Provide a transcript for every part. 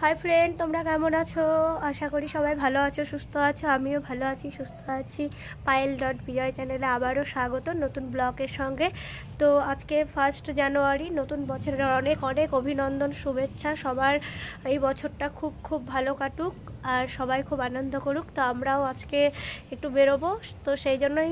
Hi friend, তোমরা কেমন আছো? আশা করি সবাই ভালো আছো, সুস্থ আছো। আমিও ভালো আছি, সুস্থ আছি। পায়েল.বিজয় চ্যানেলে আবারও স্বাগত নতুন ব্লগের সঙ্গে। তো আজকে 1 জানুয়ারি, নতুন বছরের অনেক অনেক অভিনন্দন, শুভেচ্ছা। সবার এই বছরটা খুব খুব ভালো কাটুক আর সবাই খুব আনন্দ করুক। তো আমরাও আজকে একটু বেরোবো, তো সেই জন্যই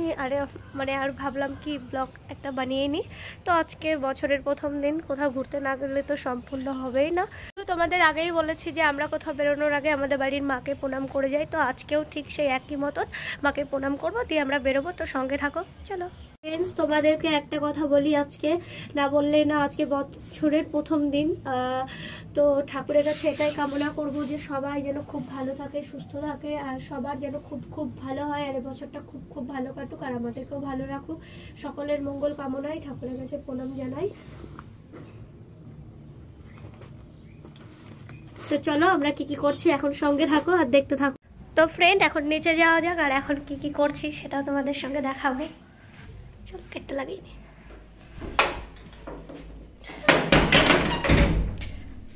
আর ভাবলাম কি ব্লগ একটা বানিয়ে নিই। তো আজকে বছরের প্রথম দিন, কোথাও ঘুরতে না গেলে তো সম্পূর্ণ হবেই না। তো তোমাদের আগেই বলেছি যে আমরা কোথাও বেরোনোর আগে আমাদের বাড়ির মাকে প্রণাম করে যাই। তো আজকেও ঠিক সেই একই মতন মাকে প্রণাম করবো, দিয়ে আমরা বেরোবো। তো সঙ্গে থাকো, চলো। ফ্রেন্ডস, তোমাদেরকে একটা কথা বলি, আজকে না বললে না, আজকে বছরের প্রথম দিন। তো ঠাকুরের কাছে এটাই কামনা করব যে সবাই যেন খুব ভালো থাকে, সুস্থ থাকে, আর সবার যেন খুব খুব ভালো হয়, আর এই বছরটা খুব খুব ভালো কাটুক, আর আমাদেরকেও ভালো রাখুক। সকলের মঙ্গল কামনায় ঠাকুরের কাছে প্রণাম জানাই। তো চলো, আমরা কি কি করছি এখন সঙ্গে থাকো আর দেখতে থাকো। তো ফ্রেন্ড, এখন নিচে যাওয়া যাক, আর এখন কি কি করছি সেটা তোমাদের সঙ্গে দেখাবো। চলো, কেটে লাগিয়ে নি।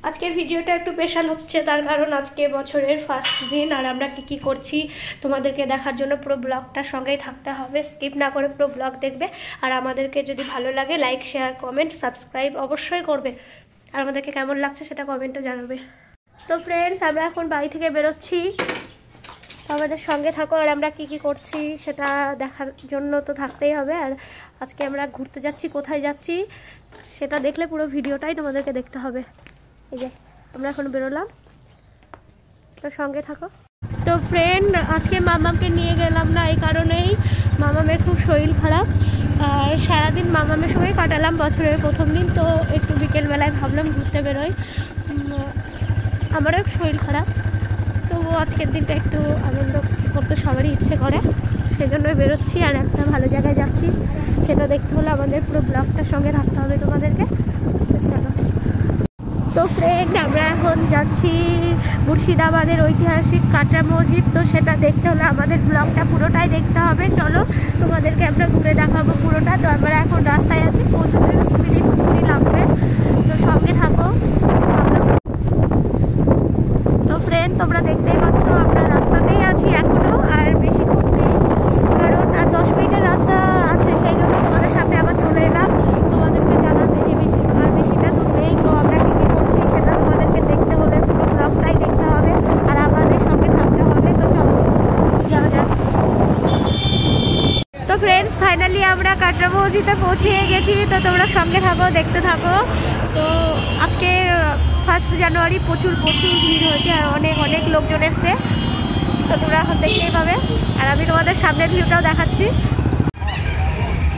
আজকের ভিডিওটা একটু স্পেশাল হচ্ছে, তার কারণ আজকে বছরের ফার্স্ট দিন, আর আমরা কি কি করছি তোমাদেরকে দেখার জন্য পুরো ব্লগটা সঙ্গেই থাকতে হবে, স্কিপ না করে পুরো ব্লগ দেখবে। আর আমাদেরকে যদি ভালো লাগে লাইক, শেয়ার, কমেন্ট, সাবস্ক্রাইব অবশ্যই করবে। আর আমাদেরকে কেমন লাগছে সেটা কমেন্টে জানাবে। তো ফ্রেন্ডস, আমরা এখন বাড়ি থেকে বেরোচ্ছি, তো আমাদের সঙ্গে থাকো। আর আমরা কি কি করছি সেটা দেখার জন্য তো থাকতেই হবে। আর আজকে আমরা ঘুরতে যাচ্ছি, কোথায় যাচ্ছি সেটা দেখলে পুরো ভিডিওটাই তোমাদেরকে দেখতে হবে। এই যে আমরা এখন বেরোলাম, তো সঙ্গে থাকো। তো ফ্রেন্ড, আজকে মামাকে নিয়ে গেলাম না, এই কারণেই মামামের খুব শরীর খারাপ। আর সারাদিন মামামের সঙ্গে কাটালাম বছরের প্রথম দিন। তো একটু বিকেলবেলায় ভাবলাম ঘুরতে বেরোই। আমারও শরীর খারাপ, তবু আজকের দিনটা একটু আনন্দ করতে সবারই ইচ্ছে করে, সেজন্যই বেরোচ্ছি। আর একটা ভালো জায়গায় যাচ্ছি, সেটা দেখতে হলে আমাদের পুরো ব্লগটার সঙ্গে থাকতে হবে তোমাদেরকে। তো ফ্রেন্ড, আমরা এখন যাচ্ছি মুর্শিদাবাদের ঐতিহাসিক কাটরা মসজিদ। তো সেটা দেখতে হলে আমাদের ব্লগটা পুরোটাই দেখতে হবে। চলো, তোমাদেরকে আমরা ঘুরে দেখাবো পুরোটা। তো আমরা এখন রাস্তায় আছি, পৌঁছতে 2 মিনিট লাগবে, তো সঙ্গে থাকো। তো ফ্রেন্ড, তোমরা দেখতেই পাচ্ছ আমরা রাস্তাতেই আছি এখনো, আর বেশিক্ষণ নেই, কারণ আর 10 মিনিটের রাস্তা আছে, সেই জন্য তোমাদের সামনে আবার চলে এলাম তোমাদেরকে জানাতে যে বেশিটা দূর নেই। তো আমরা কী কী করছি সেটা তোমাদেরকে দেখতে হলে পুরো ব্লগটাই দেখতে হবে, আর আমাদের সঙ্গে থাকতে হবে। তো চলো যাওয়া যাক। তো ফ্রেন্ডস, ফাইনালি আমরা কাটরা মসজিদে পৌঁছে গেছি। তো তোমরা সঙ্গে থাকো, দেখতে থাকো। তো আজকে 1 জানুয়ারি প্রচুর ভিড় হয়েছে, আর অনেক অনেক লোকজন এসছে। তো তোমরা এখন দেখতেই পাবে, আর আমি তোমাদের সামনের ভিউটাও দেখাচ্ছি।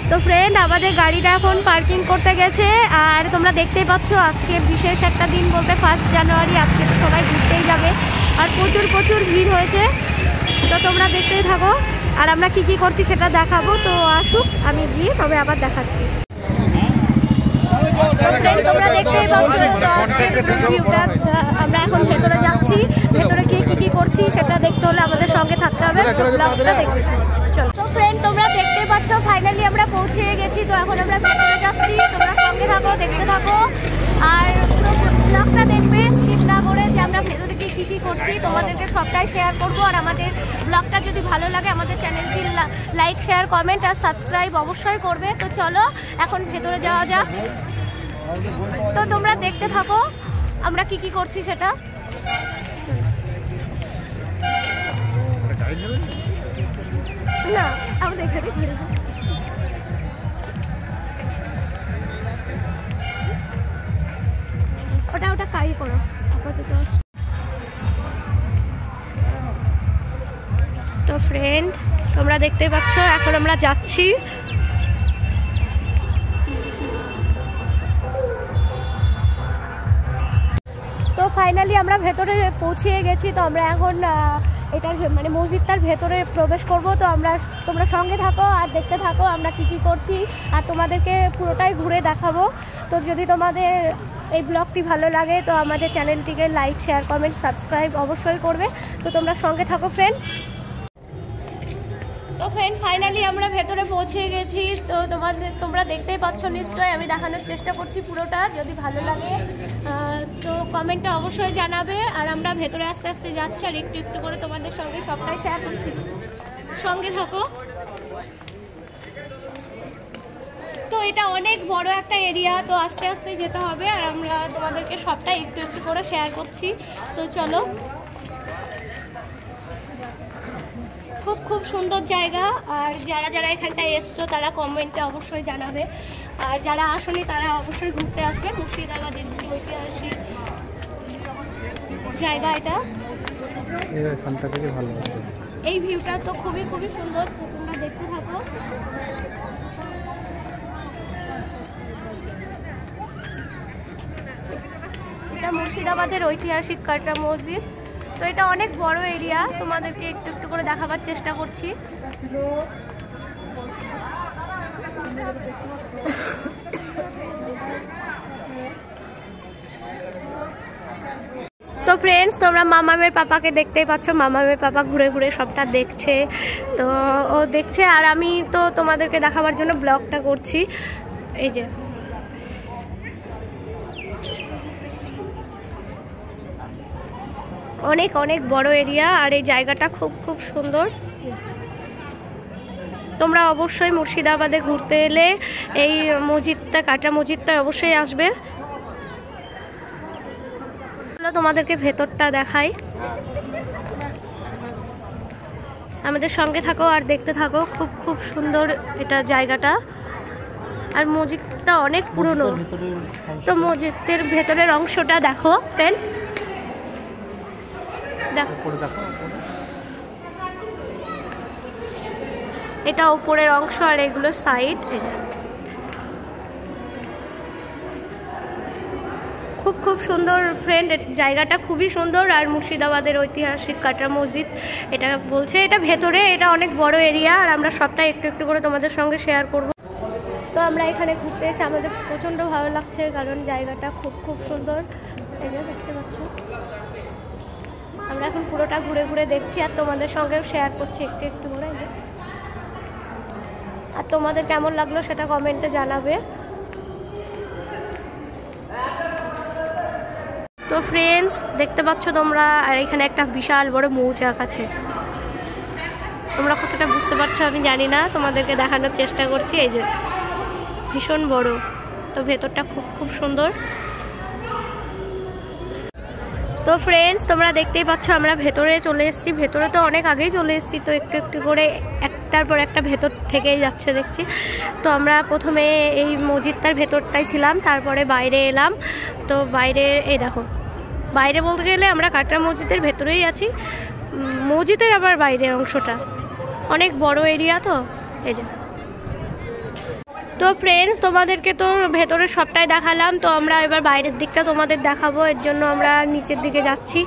তো ফ্রেন্ড, আমাদের গাড়িটা এখন পার্কিং করতে গেছে, আর তোমরা দেখতেই পাচ্ছ আজকে বিশেষ একটা দিন বলতে 1 জানুয়ারি। আজকে তো সবাই ঘুরতেই যাবে, আর প্রচুর ভিড় হয়েছে। তো তোমরা দেখতেই থাকো, আর আমরা কি কি করছি সেটা দেখাবো। তো আসুক, আমি গিয়ে তবে আবার দেখাচ্ছি। তোমরা দেখতেই পাচ্ছ ভিউটা। আমরা এখন ভেতরে যাচ্ছি, ভেতরে গিয়ে কি কি করছি সেটা দেখতে হলে আমাদের সঙ্গে থাকতে হবে, ব্লগটা দেখতে। চলো। তো ফ্রেন্ড, তোমরা দেখতেই পাচ্ছ ফাইনালি আমরা পৌঁছে গেছি। তো এখন আমরা ভেতরে যাচ্ছি, তোমরা সঙ্গে থাকো, দেখতে থাকো, আর পুরো ব্লগটা দেখবে স্কিপ না করে, যে আমরা ভেতরে গিয়ে কী কী করছি তোমাদেরকে সবটাই শেয়ার করবো। আর আমাদের ব্লগটা যদি ভালো লাগে আমাদের চ্যানেলটি লাইক, শেয়ার, কমেন্ট আর সাবস্ক্রাইব অবশ্যই করবে। তো চলো এখন ভেতরে যাওয়া যাক। তো তোমরা দেখতে থাকো আমরা কি কি করছি সেটা। না, আমাদের এখানে ওটা কারি করো আপাতত। তো ফ্রেন্ড, তোমরা দেখতেই পাচ্ছ এখন আমরা যাচ্ছি। তো ফাইনালি আমরা ভেতরে পৌঁছে গেছি। তো আমরা এখন এটার মসজিদটার ভেতরে প্রবেশ করব। তো তোমরা সঙ্গে থাকো আর দেখতে থাকো আমরা কি কি করছি, আর তোমাদেরকে পুরোটাই ঘুরে দেখাবো। তো যদি তোমাদের এই ব্লগটি ভালো লাগে তো আমাদের চ্যানেলটিকে লাইক, শেয়ার, কমেন্ট, সাবস্ক্রাইব অবশ্যই করবে। তো তোমরা সঙ্গে থাকো ফ্রেন্ড। তো ফ্রেন্ড ফাইনালি আমরা ভেতরে পৌঁছে গেছি। তো তোমরা দেখতেই পাচ্ছ নিশ্চয়ই, আমি দেখানোর চেষ্টা করছি পুরোটা। যদি ভালো লাগে তো কমেন্টে অবশ্যই জানাবে। আর আমরা ভেতরে আস্তে আস্তে যাচ্ছি আর একটু একটু করে তোমাদের সঙ্গে সবটাই শেয়ার করছি, সঙ্গে থাকো। তো এটা অনেক বড় একটা এরিয়া, তো আস্তে আস্তে যেতে হবে আর আমরা তোমাদেরকে সবটাই একটু একটু করে শেয়ার করছি। তো চলো, খুব খুব সুন্দর জায়গা। আর যারা যারা এখানটায় এসছো তারা কমেন্টে অবশ্যই জানাবে, আর যারা আসেনি তারা অবশ্যই ঘুরতে আসবে। মুর্শিদাবাদের ঐতিহাসিক জায়গা এটা, এখানটা থেকে ভালো আছে। এই ভিউটা তো খুবই খুবই সুন্দর, তো তোমরা দেখতে থাকো। এটা মুর্শিদাবাদের ঐতিহাসিক কাটরা মসজিদ। তো এটা অনেক বড় এরিয়া, তোমাদেরকে একটু একটু করে দেখাবার চেষ্টা করছি। তো ফ্রেন্ডস, তোমরা মামামের পাপাকে দেখতেই পাচ্ছ। মামামের পাপা ঘুরে ঘুরে সবটা দেখছে, তো ও দেখছে আর আমি তো তোমাদেরকে দেখাবার জন্য ব্লগটা করছি। এই যে অনেক অনেক বড় এরিয়া আর এই জায়গাটা খুব খুব সুন্দর। তোমরা অবশ্যই মুর্শিদাবাদে ঘুরতে এলে এই মসজিদটা, কাটরা মসজিদটা অবশ্যই আসবে। তোমাদেরকে ভেতরটা দেখাই, আমাদের সঙ্গে থাকো আর দেখতে থাকো। খুব খুব সুন্দর এটা জায়গাটা, আর মসজিদটা অনেক পুরনো। তো মসজিদের ভেতরের অংশটা দেখো ফ্রেন্ড, এটা উপরের অংশ আর এগুলো সাইড। খুব খুব সুন্দর ফ্রেন্ড, জায়গাটা খুবই সুন্দর। আর মুর্শিদাবাদের ঐতিহাসিক কাটরা মসজিদ এটা বলছে, এটা ভেতরে, এটা অনেক বড় এরিয়া আর আমরা সবটাই একটু একটু করে তোমাদের সঙ্গে শেয়ার করব। তো আমরা এখানে ঘুরতে এসে আমাদের প্রচণ্ড ভালো লাগছে, কারণ জায়গাটা খুব খুব সুন্দর। এই যে দেখতে পাচ্ছ, আমরা এখন পুরোটা ঘুরে ঘুরে দেখছি আর তোমাদের সঙ্গেও শেয়ার করছি একটু একটু করে। আর তোমাদের কেমন লাগলো সেটা কমেন্টে জানাবে। তো ফ্রেন্ডস, দেখতে পাচ্ছ তোমরা, আর এখানে একটা বিশাল বড় মৌচাক আছে। তোমরা কতটা বুঝতে পারছো আমি জানি না, তোমাদেরকে দেখানোর চেষ্টা করছি। এই যে ভীষণ বড়, তো ভেতরটা খুব খুব সুন্দর। তো ফ্রেন্ডস, তোমরা দেখতেই পাচ্ছ আমরা ভেতরে চলে এসেছি। ভেতরে তো অনেক আগেই চলে এসেছি, তো একটু একটু করে একটার পর একটা ভেতর থেকেই যাচ্ছে দেখছি। তো আমরা প্রথমে এই মসজিদটার ভেতরটাই ছিলাম, তারপরে বাইরে এলাম। তো বাইরে এই দেখো, বাইরে বলতে গেলে আমরা কাটরা মসজিদের ভেতরেই আছি। মসজিদের আবার বাইরের অংশটা অনেক বড় এরিয়া, তো এই যে। তো ফ্রেন্ডস, তোমাদেরকে তো ভেতরে সবটাই দেখালাম, তো আমরা এবার বাইরের দিকটা তোমাদের দেখাবো। এর জন্য আমরা নিচের দিকে যাচ্ছি,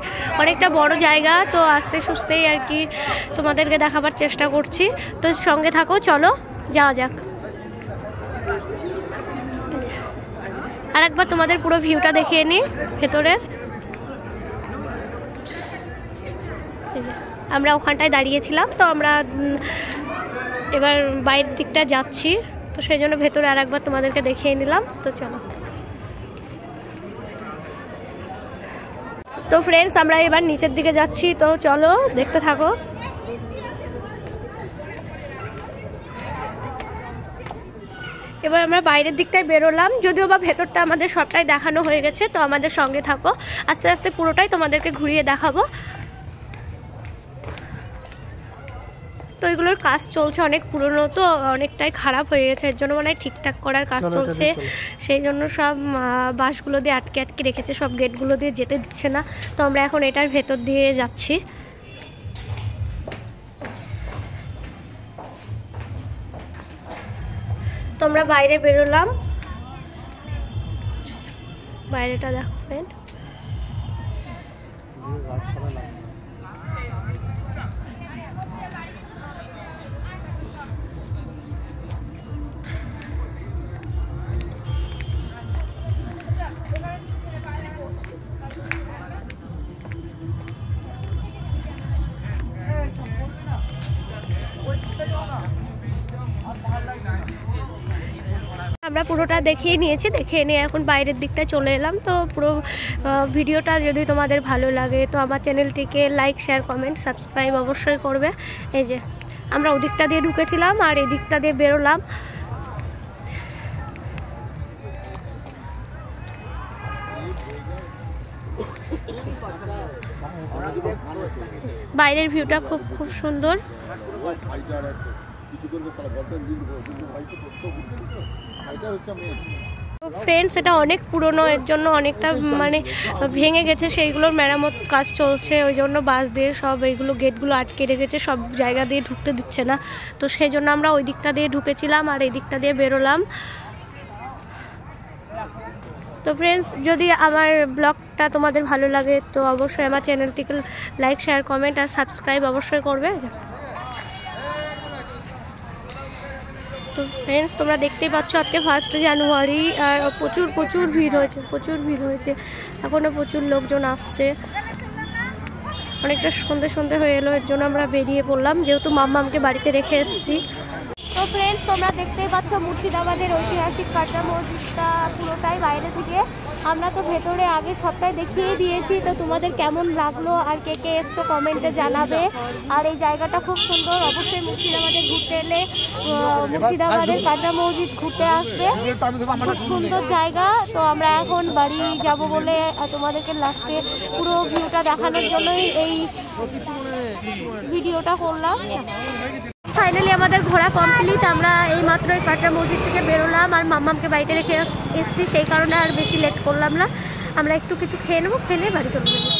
অনেকটা বড় জায়গা, তো আস্তে সুস্তেই আর কি তোমাদেরকে দেখাবার চেষ্টা করছি। তো সঙ্গে থাকো, চলো যাওয়া যাক। আর একবার তোমাদের পুরো ভিউটা দেখিয়ে নিই ভেতরের। আমরা ওখানটায় দাঁড়িয়েছিলাম, তো আমরা এবার বাইরের দিকটা যাচ্ছি, তো সেই জন্য ভেতরে আর একবার তোমাদেরকে দেখিয়ে নিলাম। তো চলো। তো ফ্রেন্ডস, আমরা এবার নিচের দিকে যাচ্ছি, তো চলো দেখতে থাকো। এবার আমরা বাইরের দিকটায় বেরোলাম, যদিও বা ভেতরটা আমাদের সবটাই দেখানো হয়ে গেছে। তো আমাদের সঙ্গে থাকো, আস্তে আস্তে পুরোটাই তোমাদেরকে ঘুরিয়ে দেখাবো। তো এগুলোর কাজ চলছে, অনেক পুরনো, তো অনেকটাই খারাপ হয়ে গেছে, এর জন্য মানে ঠিকঠাক করার কাজ চলছে। সেই জন্য সব বাঁশগুলো দিয়ে আটকে আটকে রেখেছে, সব গেটগুলো দিয়ে যেতে দিচ্ছে না। তো আমরা এখন এটার ভেতর দিয়ে যাচ্ছি। তো আমরা বাইরে বেরোলাম, বাইরেটা দেখো ফ্রেন্ড। পুরোটা দেখিয়ে নিয়েছি, দেখিয়ে নিয়ে এখন বাইরের দিকটা চলে এলাম। তো পুরো ভিডিওটা যদি তোমাদের ভালো লাগে তো আমার চ্যানেলটিকে লাইক, শেয়ার, কমেন্ট, সাবস্ক্রাইব অবশ্যই করবে। এই যে আমরা ওদিকটা দিয়ে ঢুকেছিলাম আর এই দিকটা দিয়ে বেরোলাম। বাইরের ভিউটা খুব খুব সুন্দর। ফ্রেন্ডস, এটা অনেক পুরনো, এর জন্য অনেকটা মানে ভেঙে গেছে, সেইগুলোর মেরামত কাজ চলছে, ওই জন্য বাস দিয়ে সব এইগুলো গেটগুলো আটকে রেখেছে, সব জায়গা দিয়ে ঢুকতে দিচ্ছে না। তো সেই জন্য আমরা ওই দিকটা দিয়ে ঢুকেছিলাম আর এই দিকটা দিয়ে বেরোলাম। তো ফ্রেন্ডস, যদি আমার ব্লগটা তোমাদের ভালো লাগে তো অবশ্যই আমার চ্যানেলটিকে লাইক, শেয়ার, কমেন্ট আর সাবস্ক্রাইব অবশ্যই করবে। তো ফ্রেন্ডস, তোমরা দেখতেই পাচ্ছ আজকে 1 জানুয়ারি আর প্রচুর ভিড় হয়েছে, এখনও প্রচুর লোকজন আসছে। অনেকটা সন্ধে হয়ে এলো, এর জন্য আমরা বেরিয়ে পড়লাম, যেহেতু মাম্মামকে বাড়িতে রেখে এসেছি। তো ফ্রেন্ডস, তোমরা দেখতেই পাচ্ছ মুর্শিদাবাদের ঐতিহাসিক কাটরা মসজিদটা পুরোটাই বাইরে থেকে। আমরা তো ভেতরে আগে সবটাই দেখিয়ে দিয়েছি। তো তোমাদের কেমন লাগলো আর কে কে এসছো কমেন্টে জানাবে। আর এই জায়গাটা খুব সুন্দর, অবশ্যই মুর্শিদাবাদে ঘুরতে এলে মুর্শিদাবাদের কাটরা মসজিদ ঘুরতে আসবে, খুব সুন্দর জায়গা। তো আমরা এখন বাড়ি যাব বলে তোমাদেরকে লাস্টে পুরো ভিউটা দেখানোর জন্যই এই ভিডিওটা করলাম। ফাইনালি আমাদের ঘোরা কমপ্লিট। আমরা এই মাত্র এই কাটরা মসজিদ থেকে বেরোলাম আর মাম্মামকে বাড়িতে রেখে এসেছি, সেই কারণে আর বেশি লেট করলাম না। আমরা একটু কিছু খেয়ে নেবো, খেলে বাড়ি চলে যাবো।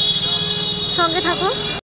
সঙ্গে থাকো।